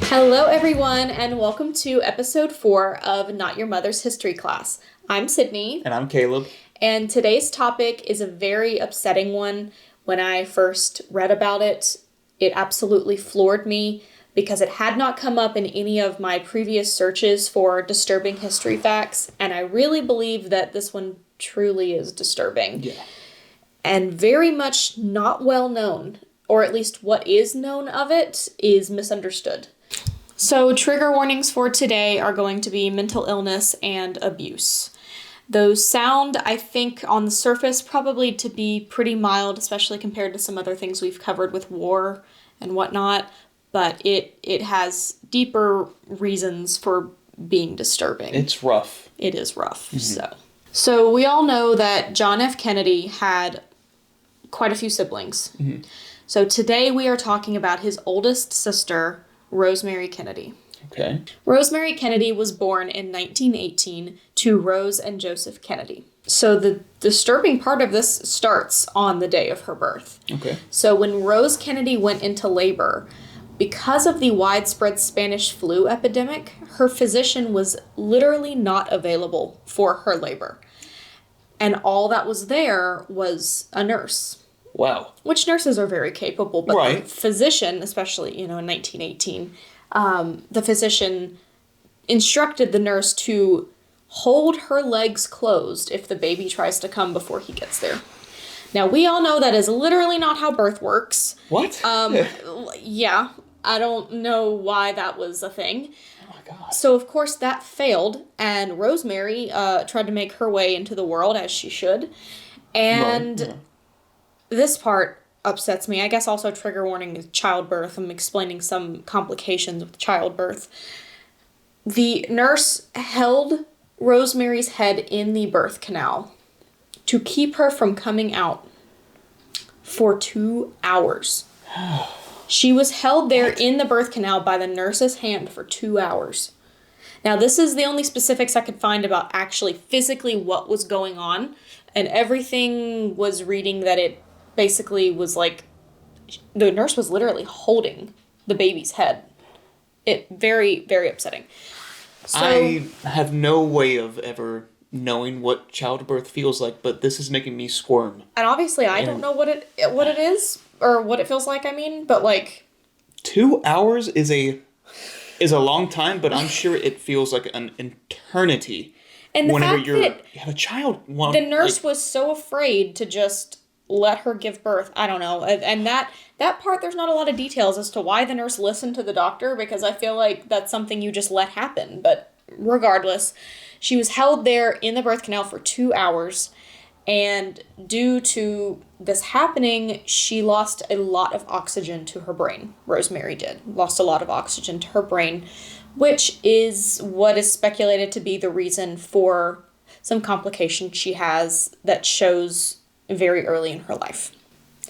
Hello, everyone, and welcome to episode 4 of Not Your Mother's History Class. I'm Sydney. And I'm Caleb. And today's topic is a very upsetting one. When I first read about it, it absolutely floored me because it had not come up in any of my previous searches for disturbing history facts, and I really believe that this one truly is disturbing. Yeah. And very much not well known, or at least what is known of it is misunderstood. So trigger warnings for today are going to be mental illness and abuse. Those sound, I think, on the surface probably to be pretty mild, especially compared to some other things we've covered with war and whatnot, but it has deeper reasons for being disturbing. It's rough. It is rough, So we all know that John F. Kennedy had quite a few siblings. Mm-hmm. So today we are talking about his oldest sister, Rosemary Kennedy. Okay. Rosemary Kennedy was born in 1918 to Rose and Joseph Kennedy. So the disturbing part of this starts on the day of her birth. Okay. So when Rose Kennedy went into labor, because of the widespread Spanish flu epidemic, her physician was literally not available for her labor. And all that was there was a nurse. Wow. Which nurses are very capable, but right. The physician, especially, in 1918, the physician instructed the nurse to hold her legs closed if the baby tries to come before he gets there. Now, we all know that is literally not how birth works. What? Yeah, I don't know why that was a thing. Oh my God. So, of course, that failed, and Rosemary tried to make her way into the world, as she should. And... Right. Yeah. This part upsets me. I guess also trigger warning is childbirth. I'm explaining some complications with childbirth. The nurse held Rosemary's head in the birth canal to keep her from coming out for 2 hours. She was held there in the birth canal by the nurse's hand for 2 hours. Now, this is the only specifics I could find about actually physically what was going on, and everything was reading that it basically was like the nurse was literally holding the baby's head. It very, very upsetting. So, I have no way of ever knowing what childbirth feels like, but this is making me squirm. And obviously I don't know what it is or what it feels like, but like 2 hours is a long time, but I'm sure it feels like an eternity. And the whenever fact you that have a child. The nurse was so afraid to just let her give birth. I don't know. And that part, there's not a lot of details as to why the nurse listened to the doctor, because I feel like that's something you just let happen. But regardless, she was held there in the birth canal for 2 hours. And due to this happening, she lost a lot of oxygen to her brain. Rosemary did. Lost a lot of oxygen to her brain, which is what is speculated to be the reason for some complications she has that shows very early in her life.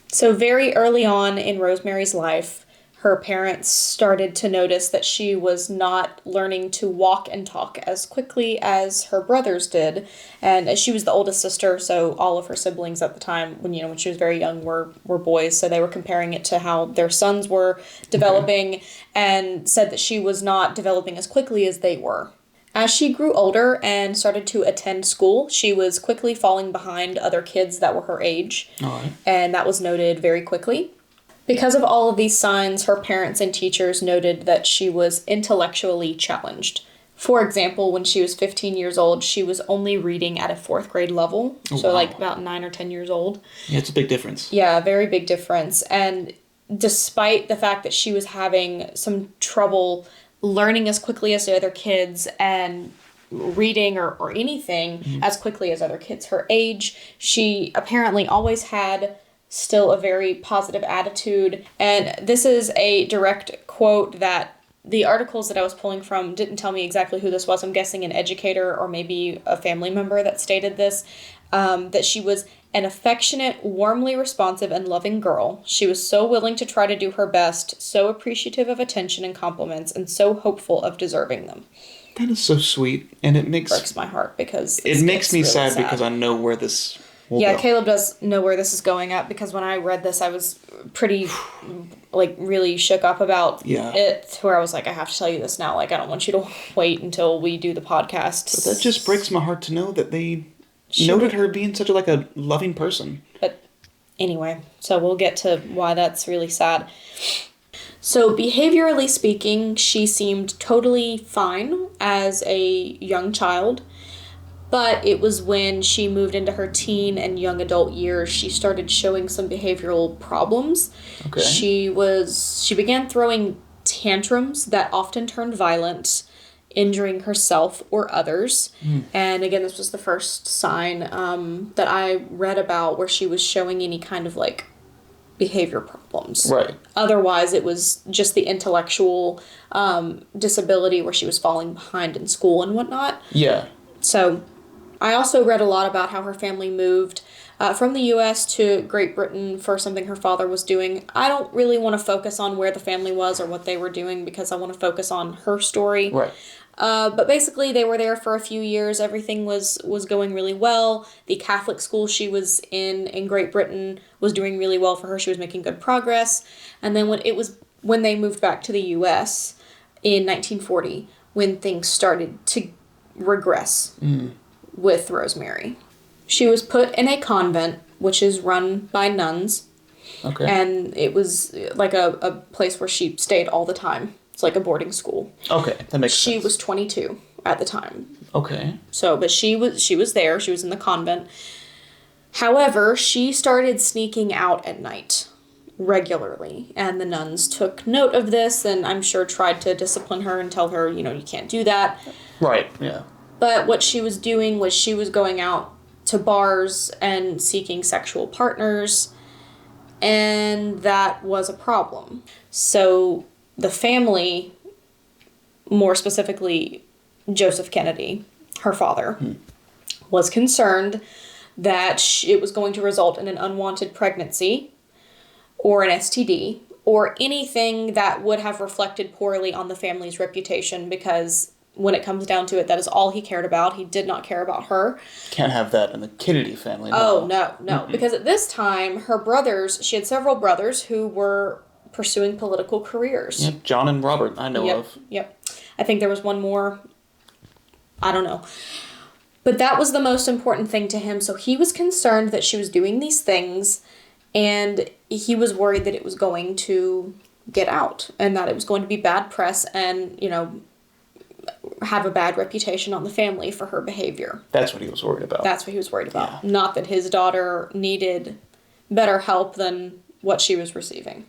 So very early on in Rosemary's life, her parents started to notice that she was not learning to walk and talk as quickly as her brothers did. And as she was the oldest sister, so all of her siblings at the time, when she was very young, were boys. So they were comparing it to how their sons were developing and said that she was not developing as quickly as they were. As she grew older and started to attend school, she was quickly falling behind other kids that were her age. All right. And that was noted very quickly. Because of all of these signs, her parents and teachers noted that she was intellectually challenged. For example, when she was 15 years old, she was only reading at a 4th grade level. Oh, so wow. Like about 9 or 10 years old. Yeah, it's a big difference. Yeah, very big difference. And despite the fact that she was having some trouble learning as quickly as the other kids and reading or anything as quickly as other kids her age, she apparently always had still a very positive attitude. And this is a direct quote that the articles that I was pulling from didn't tell me exactly who this was. I'm guessing an educator or maybe a family member that stated this, that she was an affectionate, warmly responsive, and loving girl. She was so willing to try to do her best, so appreciative of attention and compliments, and so hopeful of deserving them. That is so sweet, and it breaks my heart because it makes me really sad because I know where this Yeah, go. Caleb does know where this is going at, because when I read this, I was pretty, really shook up about it, to where I was like, I have to tell you this now. Like, I don't want you to wait until we do the podcast. But that just breaks my heart to know that they noted her being such a loving person. But anyway, so we'll get to why that's really sad. So, behaviorally speaking, she seemed totally fine as a young child. But it was when she moved into her teen and young adult years, she started showing some behavioral problems. Okay. She began throwing tantrums that often turned violent, injuring herself or others. And again, this was the first sign that I read about where she was showing any kind of behavior problems. Right. Otherwise, it was just the intellectual disability where she was falling behind in school and whatnot. Yeah. So I also read a lot about how her family moved from the U.S. to Great Britain for something her father was doing. I don't really want to focus on where the family was or what they were doing, because I want to focus on her story. Right. But basically, they were there for a few years. Everything was going really well. The Catholic school she was in Great Britain was doing really well for her. She was making good progress. And then when they moved back to the U.S. in 1940, when things started to regress with Rosemary. She was put in a convent, which is run by nuns. Okay. And it was like a place where she stayed all the time. It's like a boarding school. Okay, that makes sense. She was 22 at the time. Okay. So, but she was there. She was in the convent. However, she started sneaking out at night regularly, and the nuns took note of this, and I'm sure tried to discipline her and tell her, you can't do that. Right, yeah. But what she was doing was she was going out to bars and seeking sexual partners, and that was a problem. So the family, more specifically Joseph Kennedy, her father, was concerned that it was going to result in an unwanted pregnancy or an STD or anything that would have reflected poorly on the family's reputation, because when it comes down to it, that is all he cared about. He did not care about her. Can't have that in the Kennedy family. No. Oh, no. Mm-mm. Because at this time, she had several brothers who were pursuing political careers. Yep, John and Robert, I know of. Yep. I think there was one more. I don't know. But that was the most important thing to him. So he was concerned that she was doing these things, and he was worried that it was going to get out and that it was going to be bad press and, have a bad reputation on the family for her behavior. That's what he was worried about. That's what he was worried about. Yeah. Not that his daughter needed better help than what she was receiving.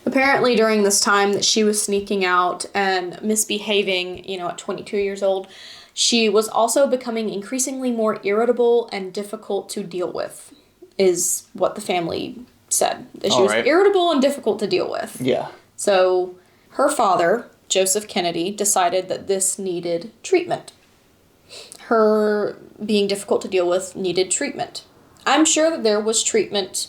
Apparently during this time that she was sneaking out and misbehaving, at 22 years old, she was also becoming increasingly more irritable and difficult to deal with, is what the family said. That she was irritable and difficult to deal with. Yeah. So her father, Joseph Kennedy, decided that this needed treatment. Her being difficult to deal with needed treatment. I'm sure that there was treatment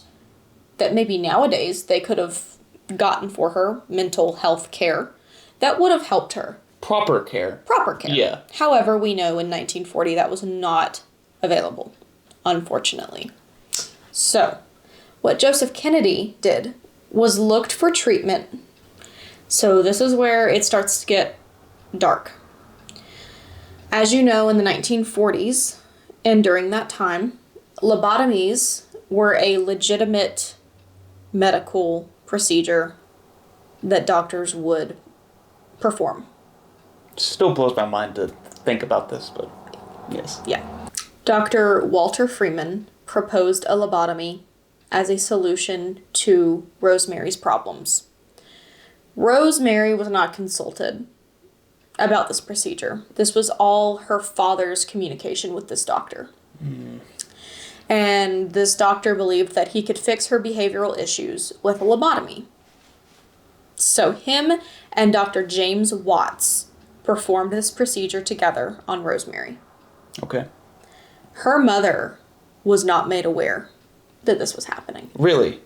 that maybe nowadays they could have gotten for her, mental health care, that would have helped her. Proper care. Proper care. Yeah. However, we know in 1940 that was not available, unfortunately. So, what Joseph Kennedy did was looked for treatment. So this is where it starts to get dark. As you know, in the 1940s, and during that time, lobotomies were a legitimate medical procedure that doctors would perform. Still blows my mind to think about this, but yes. Yeah. Dr. Walter Freeman proposed a lobotomy as a solution to Rosemary's problems. Rosemary was not consulted about this procedure. This was all her father's communication with this doctor. And this doctor believed that he could fix her behavioral issues with a lobotomy. So him and Dr. James Watts performed this procedure together on Rosemary. Okay. Her mother was not made aware that this was happening. Really?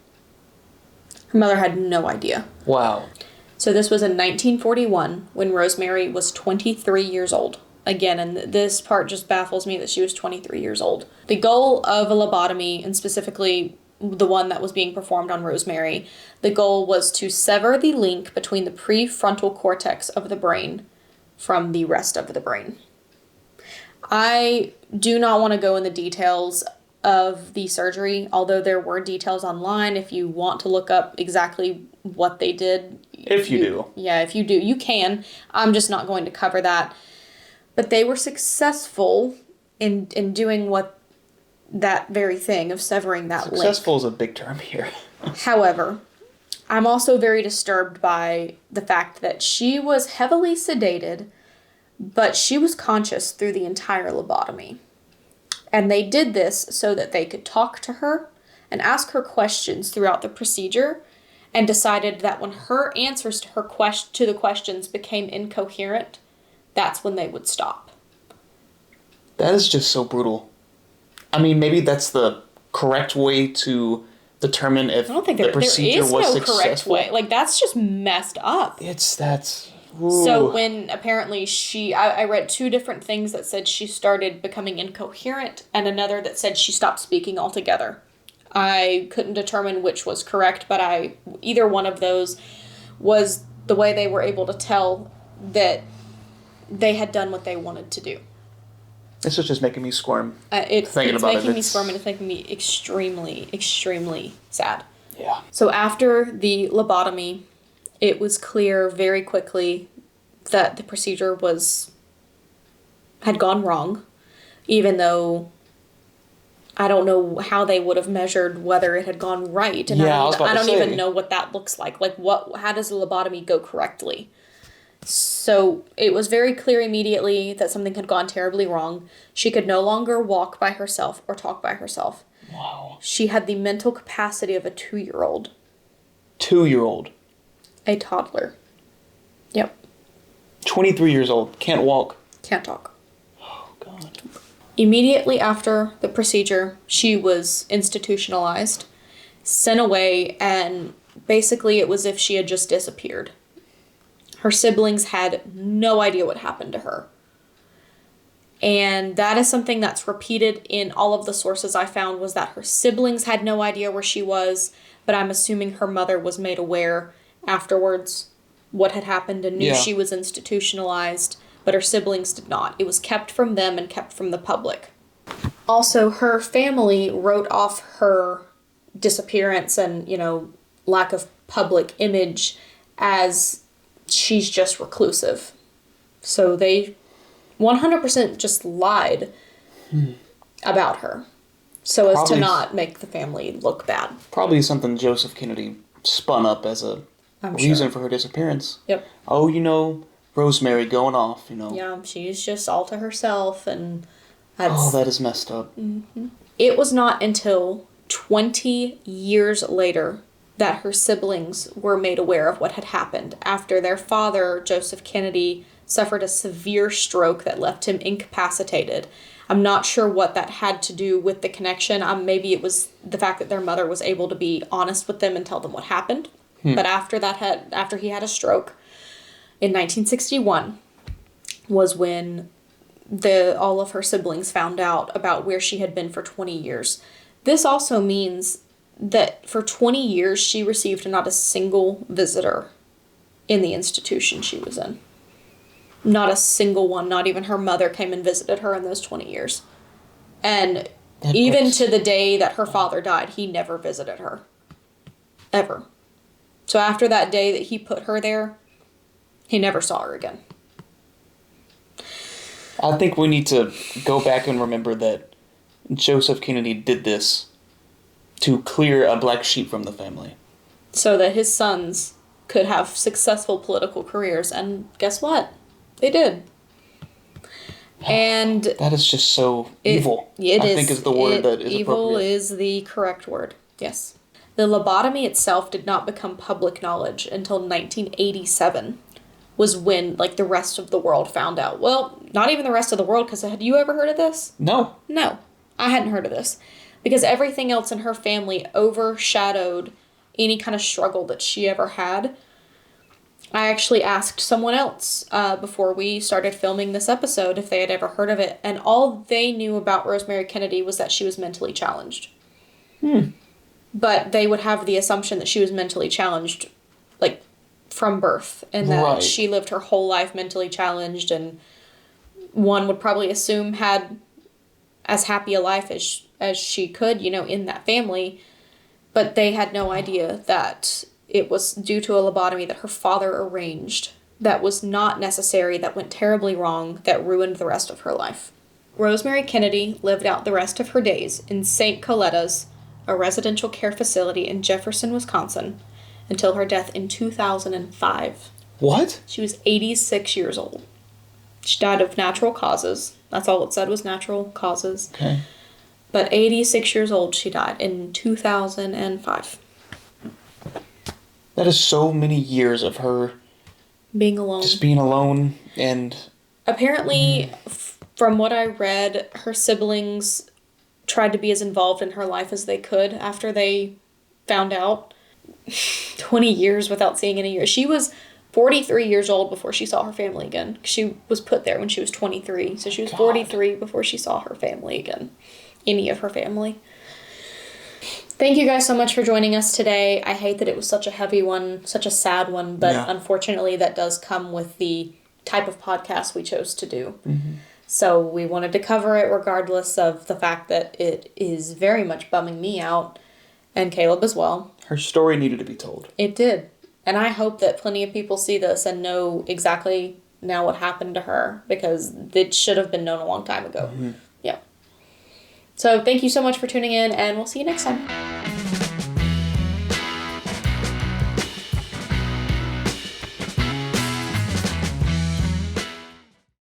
Her mother had no idea. Wow. So this was in 1941 when Rosemary was 23 years old. again, and this part just baffles me that she was 23 years old. The goal of a lobotomy, and specifically the one that was being performed on Rosemary, the goal was to sever the link between the prefrontal cortex of the brain from the rest of the brain. I do not want to go in the details of the surgery, although there were details online if you want to look up exactly what they did. If you do. Yeah, if you do, you can. I'm just not going to cover that. But they were successful in doing that very thing of severing that link. Successful is a big term here. However, I'm also very disturbed by the fact that she was heavily sedated, but she was conscious through the entire lobotomy. And they did this so that they could talk to her and ask her questions throughout the procedure, and decided that when her answers to the questions became incoherent, that's when they would stop. That is just so brutal. I mean, maybe that's the correct way to determine if the procedure was successful. There is no correct way. Like, that's just messed up. Ooh. So when apparently I read two different things that said she started becoming incoherent, and another that said she stopped speaking altogether. I couldn't determine which was correct, but either one of those was the way they were able to tell that they had done what they wanted to do. This is just making me squirm. It's making me squirm, and it's making me extremely, extremely sad. Yeah. So after the lobotomy, it was clear very quickly that the procedure had gone wrong, even though I don't know how they would have measured whether it had gone right. And yeah, I don't even know what that looks like. Like, how does the lobotomy go correctly? So it was very clear immediately that something had gone terribly wrong. She could no longer walk by herself or talk by herself. Wow. She had the mental capacity of a 2-year-old. 2-year-old? A toddler. Yep. 23 years old. Can't walk. Can't talk. Oh, God. Immediately after the procedure, she was institutionalized, sent away, and basically it was as if she had just disappeared. Her siblings had no idea what happened to her. And that is something that's repeated in all of the sources I found, was that her siblings had no idea where she was, but I'm assuming her mother was made aware afterwards what had happened and knew she was institutionalized, but her siblings did not. It was kept from them and kept from the public. Also, her family wrote off her disappearance and, lack of public image as she's just reclusive. So they 100% just lied about her so as to not make the family look bad. Probably something Joseph Kennedy spun up as a reason for her disappearance. Yep. Oh, Rosemary going off, Yeah, she's just all to herself, and that is messed up. Mm-hmm. It was not until 20 years later that her siblings were made aware of what had happened after their father, Joseph Kennedy, suffered a severe stroke that left him incapacitated. I'm not sure what that had to do with the connection. Maybe it was the fact that their mother was able to be honest with them and tell them what happened. But after he had a stroke in 1961 was when all of her siblings found out about where she had been for 20 years. This also means that for 20 years she received not a single visitor in the institution she was in. Not a single one, not even her mother came and visited her in those 20 years. And even to the day that her father died, he never visited her. Ever. So after that day that he put her there, he never saw her again. I think we need to go back and remember that Joseph Kennedy did this to clear a black sheep from the family. So that his sons could have successful political careers. And guess what? They did. And that is just so evil. I think is the word that is evil appropriate. Is the correct word. Yes. The lobotomy itself did not become public knowledge until 1987, was when, the rest of the world found out. Well, not even the rest of the world, because had you ever heard of this? No. No, I hadn't heard of this. Because everything else in her family overshadowed any kind of struggle that she ever had. I actually asked someone else before we started filming this episode if they had ever heard of it, and all they knew about Rosemary Kennedy was that she was mentally challenged. But they would have the assumption that she was mentally challenged, like, from birth, and that she lived her whole life mentally challenged, and one would probably assume had as happy a life as she could, you know, in that family, but they had no idea that it was due to a lobotomy that her father arranged that was not necessary, that went terribly wrong, that ruined the rest of her life. Rosemary Kennedy lived out the rest of her days in St. Coletta's, a residential care facility in Jefferson, Wisconsin, until her death in 2005. What? She was 86 years old. She died of natural causes. That's all it said was natural causes. Okay. But 86 years old, she died in 2005. That is so many years of her being alone. Just being alone, and apparently, from what I read, her siblings tried to be as involved in her life as they could after they found out. 20 years without seeing any years. She was 43 years old before she saw her family again. She was put there when she was 23. So she was 43 before she saw her family again. Any of her family. Thank you guys so much for joining us today. I hate that it was such a heavy one, such a sad one, but unfortunately that does come with the type of podcast we chose to do. Mm-hmm. So we wanted to cover it regardless of the fact that it is very much bumming me out, and Caleb as well. Her story needed to be told. It did. And I hope that plenty of people see this and know exactly now what happened to her, because it should have been known a long time ago. Mm-hmm. Yeah. So thank you so much for tuning in, and we'll see you next time.